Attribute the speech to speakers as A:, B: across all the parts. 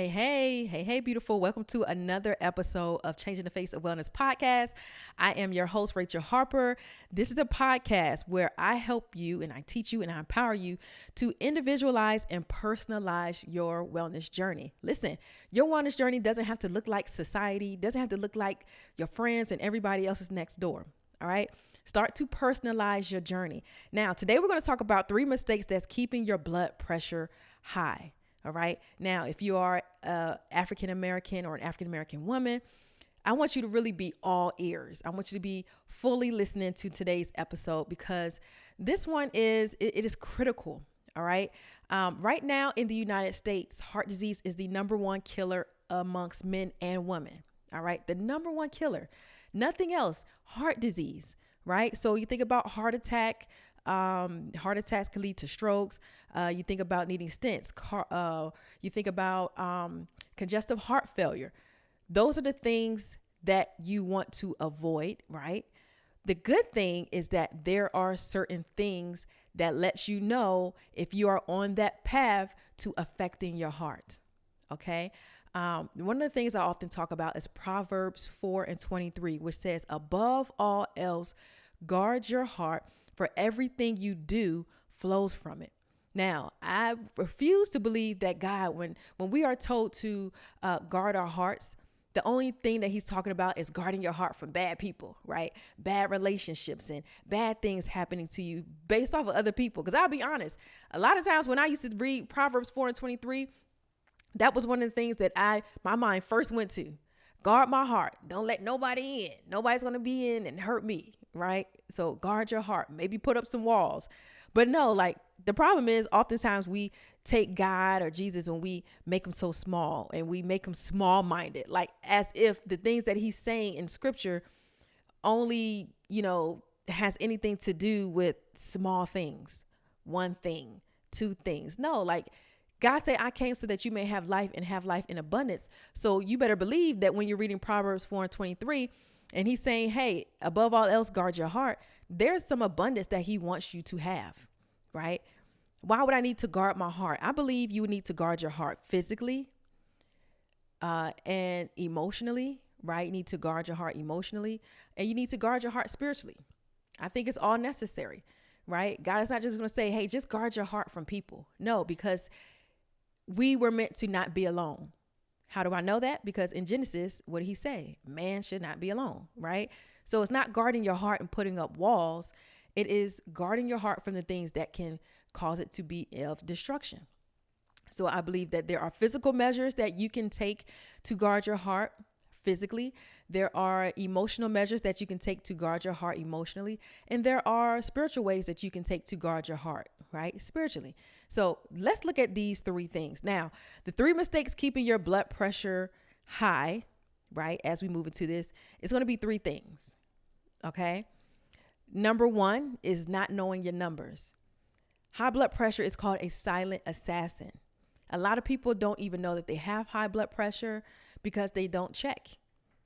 A: Hey, beautiful. Welcome to another episode of Changing the Face of Wellness podcast. I am your host, Rachel Harper. This is a podcast where I help you and I teach you and I empower you to individualize and personalize your wellness journey. Listen, your wellness journey doesn't have to look like society, doesn't have to look like your friends and everybody else's next door. All right. Start to personalize your journey. Now, today we're going to talk about 3 mistakes that's keeping your blood pressure high. All right. Now, if you are African American or an African American woman, I want you to really be all ears. I want you to be fully listening to today's episode because this one it is critical. All right. Right now in the United States, heart disease is the number one killer amongst men and women. All right. The number one killer, nothing else, heart disease. Right. So you think about heart attack. Heart attacks can lead to strokes. You think about needing stents. You think about congestive heart failure. Those are the things that you want to avoid, right? The good thing is that there are certain things that lets you know if you are on that path to affecting your heart. Okay. One of the things I often talk about is Proverbs 4:23, which says, above all else, guard your heart, for everything you do flows from it. Now, I refuse to believe that God, when we are told to guard our hearts, the only thing that he's talking about is guarding your heart from bad people, right? Bad relationships and bad things happening to you based off of other people. Because I'll be honest, a lot of times when I used to read Proverbs 4:23, that was one of the things that my mind first went to. Guard my heart. Don't let nobody in. Nobody's going to be in and hurt me, right? So guard your heart. Maybe put up some walls. But no, like the problem is oftentimes we take God or Jesus and we make him so small and we make him small-minded, like as if the things that he's saying in scripture only, has anything to do with small things, one thing, 2 things. No, like God said, I came so that you may have life and have life in abundance. So you better believe that when you're reading Proverbs 4:23, and he's saying, hey, above all else, guard your heart, there's some abundance that he wants you to have, right? Why would I need to guard my heart? I believe you would need to guard your heart physically and emotionally, right? You need to guard your heart emotionally, and you need to guard your heart spiritually. I think it's all necessary, right? God is not just going to say, hey, just guard your heart from people. No, because we were meant to not be alone. How do I know that? Because in Genesis, what did he say? Man should not be alone, right? So it's not guarding your heart and putting up walls. It is guarding your heart from the things that can cause it to be of destruction. So I believe that there are physical measures that you can take to guard your heart physically. There are emotional measures that you can take to guard your heart emotionally. And there are spiritual ways that you can take to guard your heart, right? Spiritually. So let's look at these 3 things. Now, the 3 mistakes keeping your blood pressure high, right? As we move into this, it's going to be 3 things. Okay. Number 1 is not knowing your numbers. High blood pressure is called a silent assassin. A lot of people don't even know that they have high blood pressure because they don't check,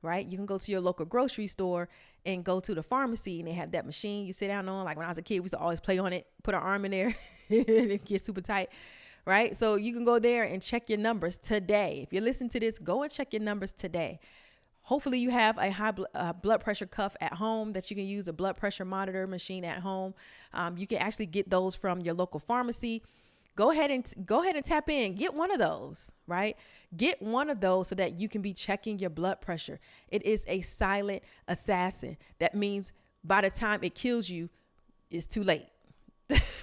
A: right? You can go to your local grocery store and go to the pharmacy and they have that machine you sit down on. Like when I was a kid, we used to always play on it, put our arm in there and it gets super tight, right? So you can go there and check your numbers today. If you listen to this, go and check your numbers today. Hopefully you have a high blood pressure cuff at home that you can use, a blood pressure monitor machine at home. You can actually get those from your local pharmacy. Go ahead and tap in. Get one of those, right? Get one of those so that you can be checking your blood pressure. It is a silent assassin. That means by the time it kills you, it's too late.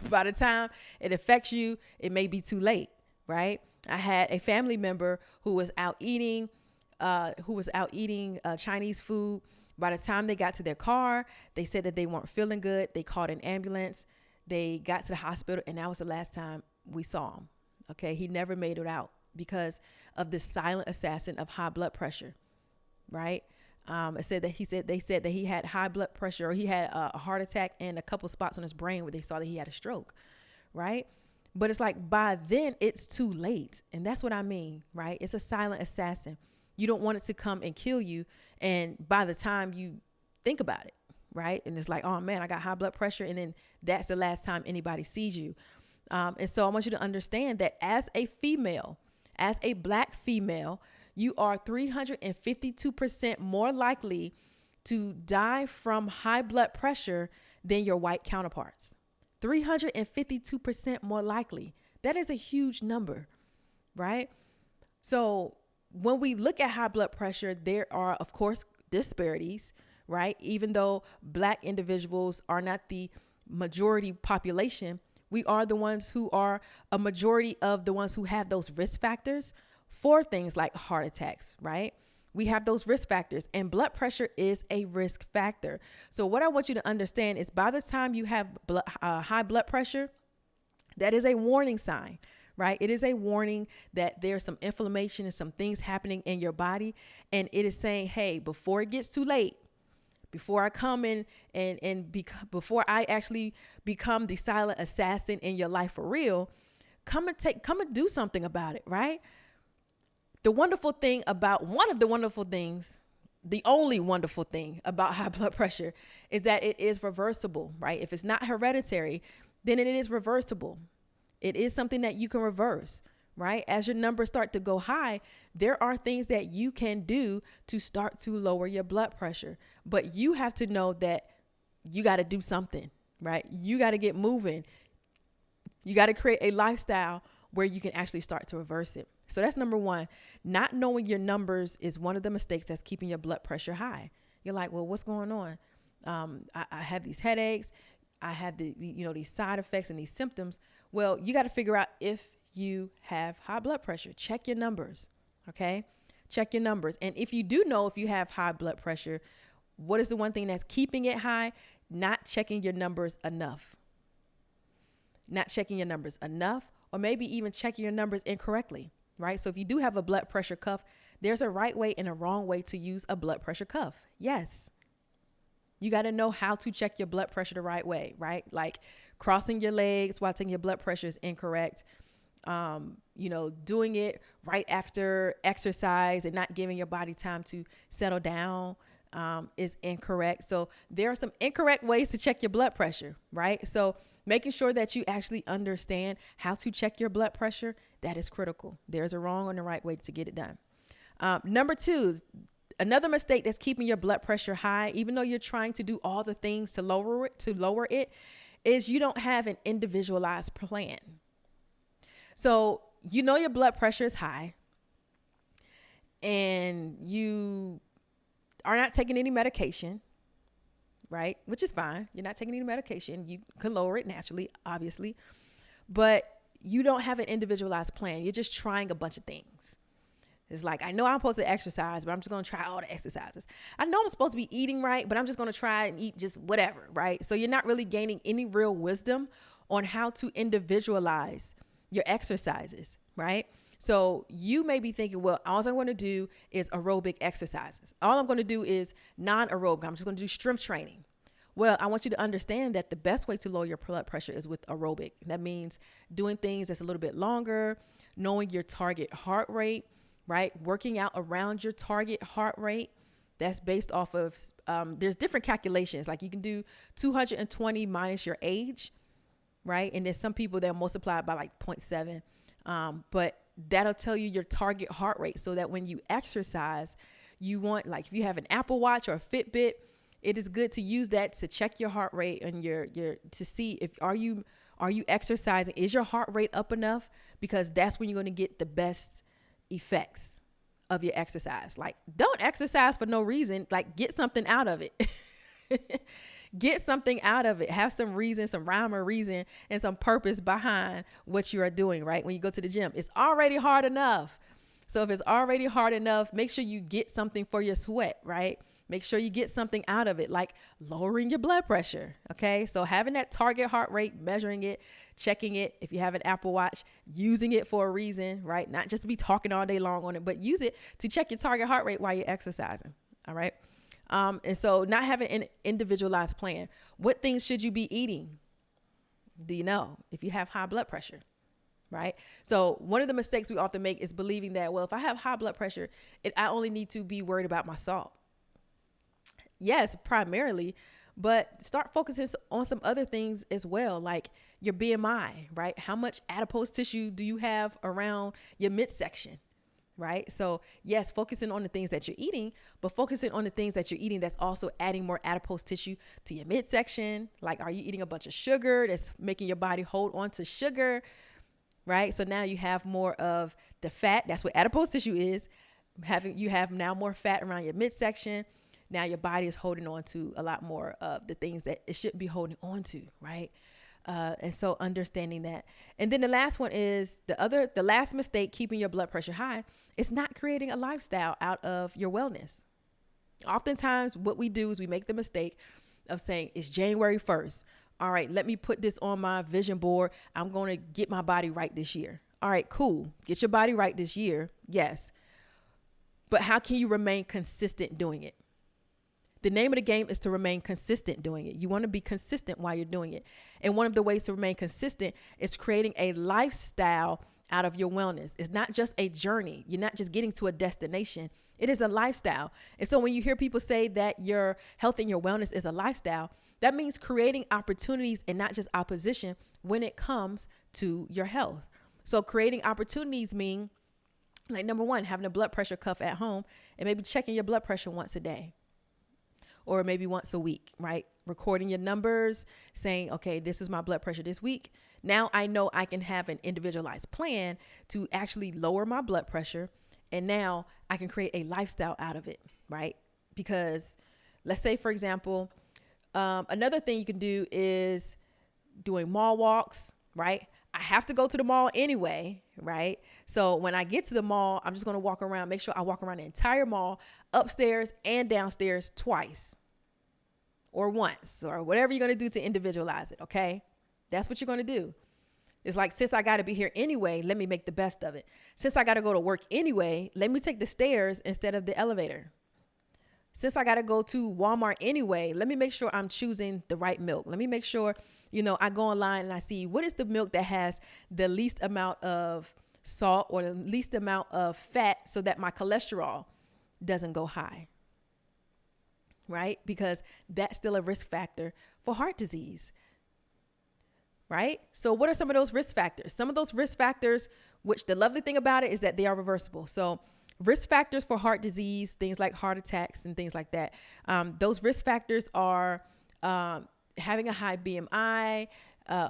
A: By the time it affects you, it may be too late, right? I had a family member who was out eating Chinese food. By the time they got to their car, they said that they weren't feeling good. They called an ambulance. They got to the hospital, and that was the last time we saw him. Okay. He never made it out because of the silent assassin of high blood pressure. Right. They said that he had high blood pressure, or he had a heart attack and a couple spots on his brain where they saw that he had a stroke. Right. But it's like by then it's too late. And that's what I mean. Right. It's a silent assassin. You don't want it to come and kill you. And by the time you think about it, right. And it's like, oh man, I got high blood pressure. And then that's the last time anybody sees you. And so I want you to understand that as a female, As a Black female, you are 352% more likely to die from high blood pressure than your white counterparts. 352% more likely. That is a huge number, right? So when we look at high blood pressure, there are, of course, disparities, right? Even though Black individuals are not the majority population, we are the ones who are a majority of the ones who have those risk factors for things like heart attacks, right? We have those risk factors, and blood pressure is a risk factor. So what I want you to understand is by the time you have high blood pressure, that is a warning sign, right? It is a warning that there's some inflammation and some things happening in your body. And it is saying, hey, before it gets too late, before I come in before I actually become the silent assassin in your life for real, come and do something about it, right? The only wonderful thing about high blood pressure is that it is reversible, right? If it's not hereditary, then it is reversible. It is something that you can reverse, right? As your numbers start to go high, there are things that you can do to start to lower your blood pressure. But you have to know that you got to do something, right? You got to get moving. You got to create a lifestyle where you can actually start to reverse it. So that's number one. Not knowing your numbers is one of the mistakes that's keeping your blood pressure high. You're like, well, what's going on? I have these headaches. I have these side effects and these symptoms. Well, you got to figure out if you have high blood pressure. Check your numbers. Okay. Check your numbers. And if you do know if you have high blood pressure, what is the one thing that's keeping it high? Not checking your numbers enough. Not checking your numbers enough, or maybe even checking your numbers incorrectly, right? So if you do have a blood pressure cuff, there's a right way and a wrong way to use a blood pressure cuff. Yes. You got to know how to check your blood pressure the right way, right? Like crossing your legs while taking your blood pressure is incorrect. Doing it right after exercise and not giving your body time to settle down is incorrect. So there are some incorrect ways to check your blood pressure, right? So making sure that you actually understand how to check your blood pressure, that is critical. There's a wrong and a right way to get it done. Number two, another mistake that's keeping your blood pressure high, even though you're trying to do all the things to lower it, is you don't have an individualized plan. So your blood pressure is high and you are not taking any medication, right? Which is fine. You're not taking any medication. You can lower it naturally, obviously, but you don't have an individualized plan. You're just trying a bunch of things. It's like, I know I'm supposed to exercise, but I'm just going to try all the exercises. I know I'm supposed to be eating right, but I'm just going to try and eat just whatever, right? So you're not really gaining any real wisdom on how to individualize your exercises, right? So you may be thinking, well, all I'm going to do is aerobic exercises. All I'm going to do is non-aerobic. I'm just going to do strength training. Well, I want you to understand that the best way to lower your blood pressure is with aerobic. That means doing things that's a little bit longer, knowing your target heart rate, right? Working out around your target heart rate. That's based off of, there's different calculations. Like you can do 220 minus your age, right? And there's some people that multiply it by like 0.7. But that'll tell you your target heart rate so that when you exercise, you want, like if you have an Apple Watch or a Fitbit, it is good to use that to check your heart rate and to see if are you exercising? Is your heart rate up enough? Because that's when you're going to get the best effects of your exercise. Like don't exercise for no reason, like get something out of it. Get something out of it. Have some reason, some rhyme or reason, and some purpose behind what you are doing, right? When you go to the gym, it's already hard enough. So if it's already hard enough, make sure you get something for your sweat, right? Make sure you get something out of it, like lowering your blood pressure. Okay. So having that target heart rate, measuring it, checking it. If you have an Apple Watch, using it for a reason, right? Not just to be talking all day long on it, but use it to check your target heart rate while you're exercising. All right. And so not having an individualized plan. What things should you be eating? Do you know if you have high blood pressure? Right. So one of the mistakes we often make is believing that, well, if I have high blood pressure, I only need to be worried about my salt. Yes, primarily, But start focusing on some other things as well, like your BMI, right? How much adipose tissue do you have around your midsection, right? So yes, focusing on the things that you're eating, but focusing on the things that you're eating that's also adding more adipose tissue to your midsection. Like, are you eating a bunch of sugar that's making your body hold on to sugar, right? So now you have more of the fat. That's what adipose tissue is. You have now more fat around your midsection. Now your body is holding on to a lot more of the things that it shouldn't be holding on to, right? And so understanding that. And then the last one is the last mistake, keeping your blood pressure high, is not creating a lifestyle out of your wellness. Oftentimes what we do is we make the mistake of saying it's January 1st. All right, let me put this on my vision board. I'm going to get my body right this year. All right, cool. Get your body right this year. Yes. But how can you remain consistent doing it? The name of the game is to remain consistent doing it. You want to be consistent while you're doing it. And one of the ways to remain consistent is creating a lifestyle out of your wellness. It's not just a journey. You're not just getting to a destination. It is a lifestyle. And so when you hear people say that your health and your wellness is a lifestyle, that means creating opportunities and not just opposition when it comes to your health. So creating opportunities mean, like, number one, having a blood pressure cuff at home and maybe checking your blood pressure once a day. Or maybe once a week, right? Recording your numbers, saying, okay, this is my blood pressure this week. Now I know I can have an individualized plan to actually lower my blood pressure. And now I can create a lifestyle out of it, right? Because let's say, for example, another thing you can do is doing mall walks, right? I have to go to the mall anyway, right? So when I get to the mall, I'm just going to walk around, make sure I walk around the entire mall, upstairs and downstairs twice or once or whatever you're going to do to individualize it, okay? That's what you're going to do. It's like, since I got to be here anyway, let me make the best of it. Since I got to go to work anyway, let me take the stairs instead of the elevator. Since I got to go to Walmart anyway, let me make sure I'm choosing the right milk. Let me make sure, I go online and I see what is the milk that has the least amount of salt or the least amount of fat so that my cholesterol doesn't go high, right? Because that's still a risk factor for heart disease, right? So what are some of those risk factors? Some of those risk factors, which the lovely thing about it is that they are reversible. So risk factors for heart disease, things like heart attacks and things like that. Those risk factors are having a high BMI,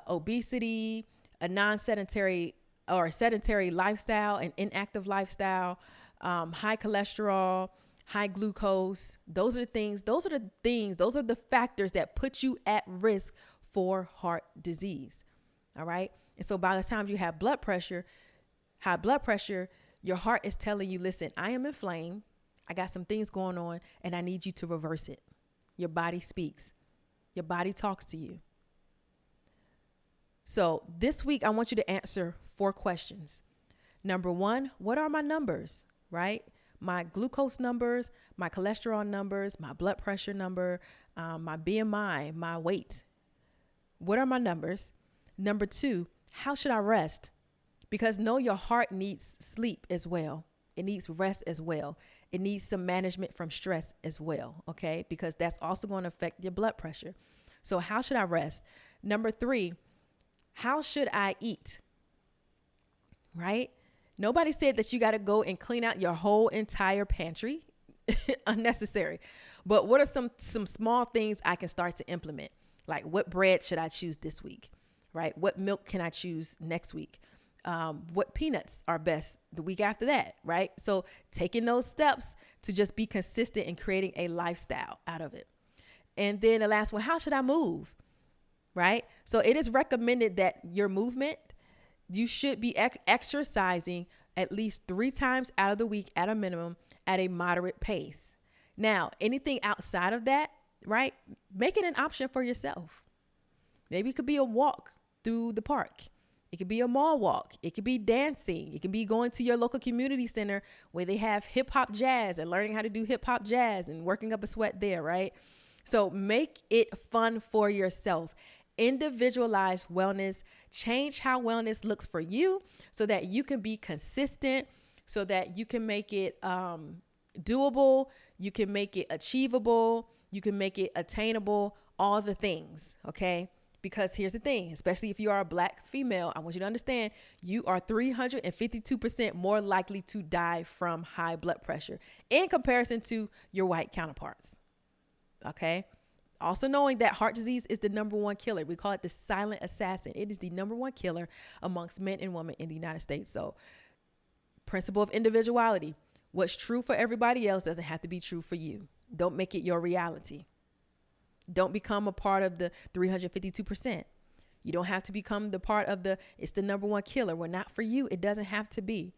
A: obesity, a non-sedentary or sedentary lifestyle, an inactive lifestyle, high cholesterol, high glucose. Those are the factors that put you at risk for heart disease. All right. And so by the time you have high blood pressure, your heart is telling you, listen, I am inflamed. I got some things going on and I need you to reverse it. Your body speaks. Your body talks to you. So this week, I want you to answer 4 questions. Number 1, what are my numbers, right? My glucose numbers, my cholesterol numbers, my blood pressure number, my BMI, my weight. What are my numbers? Number 2, how should I rest? Because know your heart needs sleep as well. It needs rest as well. It needs some management from stress as well, okay? Because that's also going to affect your blood pressure. So how should I rest? Number 3, how should I eat? Right? Nobody said that you got to go and clean out your whole entire pantry. Unnecessary. But what are some small things I can start to implement? Like, what bread should I choose this week? Right? What milk can I choose next week? What peanuts are best the week after that, right? So taking those steps to just be consistent and creating a lifestyle out of it. And then the last one, how should I move, right? So it is recommended that your movement, you should be exercising at least 3 times out of the week at a minimum at a moderate pace. Now, anything outside of that, right? Make it an option for yourself. Maybe it could be a walk through the park. It could be a mall walk. It could be dancing. It could be going to your local community center where they have hip hop jazz and learning how to do hip hop jazz and working up a sweat there, right? So make it fun for yourself. Individualize wellness. Change how wellness looks for you so that you can be consistent, so that you can make it doable. You can make it achievable. You can make it attainable all the things, okay? Because here's the thing, especially if you are a Black female, I want you to understand you are 352% more likely to die from high blood pressure in comparison to your white counterparts. Okay. Also knowing that heart disease is the number one killer. We call it the silent assassin. It is the number one killer amongst men and women in the United States. So, principle of individuality. What's true for everybody else doesn't have to be true for you. Don't make it your reality. Don't become a part of the 352%. You don't have to become the part of it's the number one killer. Well, not for you. It doesn't have to be,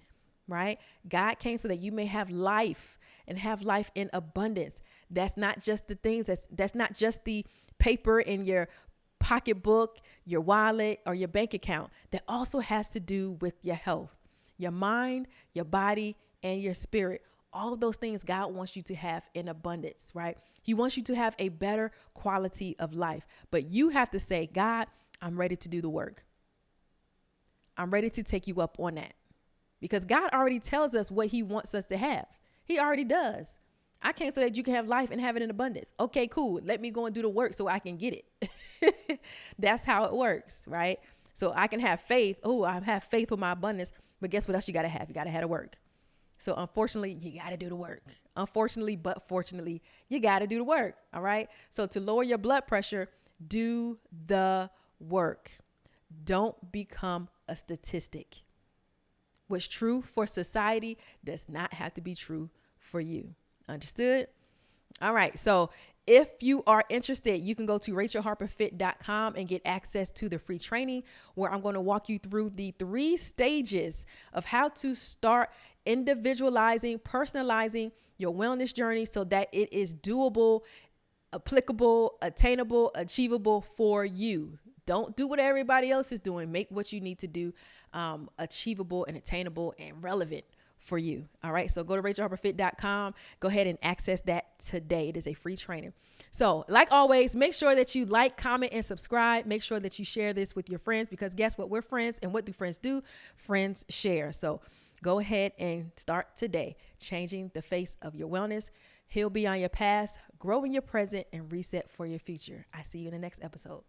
A: right? God came so that you may have life and have life in abundance. That's not just the things that's not just the paper in your pocketbook, your wallet, or your bank account. That also has to do with your health, your mind, your body, and your spirit. All of those things God wants you to have in abundance, right? He wants you to have a better quality of life. But you have to say, God, I'm ready to do the work. I'm ready to take you up on that. Because God already tells us what he wants us to have. He already does. I came so that you can have life and have it in abundance. Okay, cool. Let me go and do the work so I can get it. That's how it works, right? So I can have faith. Oh, I have faith with my abundance. But guess what else you got to have? You got to have the work. So unfortunately, you got to do the work. Unfortunately, but fortunately, you got to do the work. All right. So to lower your blood pressure, do the work. Don't become a statistic. What's true for society does not have to be true for you. Understood? All right. So if you are interested, you can go to rachelharperfit.com and get access to the free training where I'm going to walk you through the 3 stages of how to start individualizing, personalizing your wellness journey so that it is doable, applicable, attainable, achievable for you. Don't do what everybody else is doing. Make what you need to do achievable and attainable and relevant for you. All right. So go to rachelharperfit.com. Go ahead and access that today. It is a free training. So like always, make sure that you like, comment, and subscribe. Make sure that you share this with your friends because guess what? We're friends. And what do friends do? Friends share. So go ahead and start today, changing the face of your wellness. Heal beyond your past, grow in your present, and reset for your future. I see you in the next episode.